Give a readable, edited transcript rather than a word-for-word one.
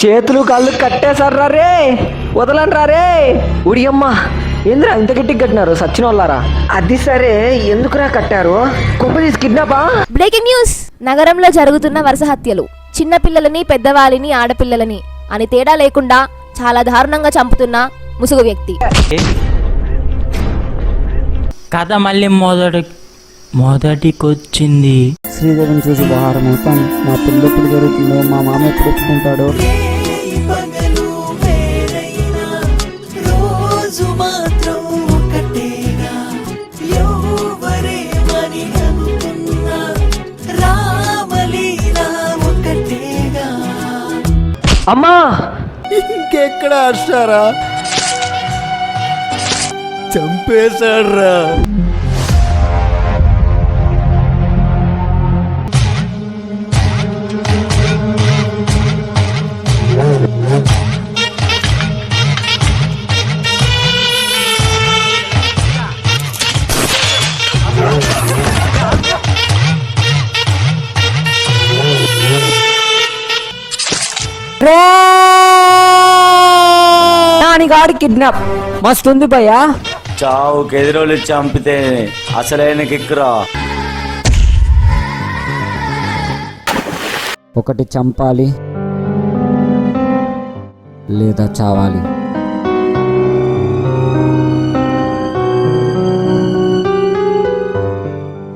చేతులు కాళ్ళు కట్టేశారా రే, వదలండ్రా రే. ఉడియమ్మ, ఏంద్రా ఇంత గట్టిగా కట్టినారు సచ్చిన వాళ్ళారా? అది సరే, ఎందుకురా కట్టారు? కొంపదీసి కిడ్నాపా? Breaking news. నగరంలో జరుగుతున్న వరుస హత్యలు. చిన్నపిల్లలని, పెద్దవాళ్ళని, ఆడపిల్లలని అని తేడా లేకుండా చాలా దారుణంగా చంపుతున్న ముసుగు వ్యక్తి. కథ మళ్ళీ మొదటికొచ్చింది. శ్రీదేవిని చూసి బహారం అవుతాను. మా పెళ్ళి ఎప్పుడు జరుగుతుందో, మా మామ ఎప్పుడు ఒప్పుకుంటాడో. అమ్మా, ఇంకెక్కడ హర్షారా? చంపేశాడ్రా. నానిగాడి కిడ్నాప్ మస్తుంది భయ్యా. చావుకి ఎదురోళ్ళు చంపితే అసలైన కిక్కురా. ఒకటి చంపాలి లేదా చావాలి.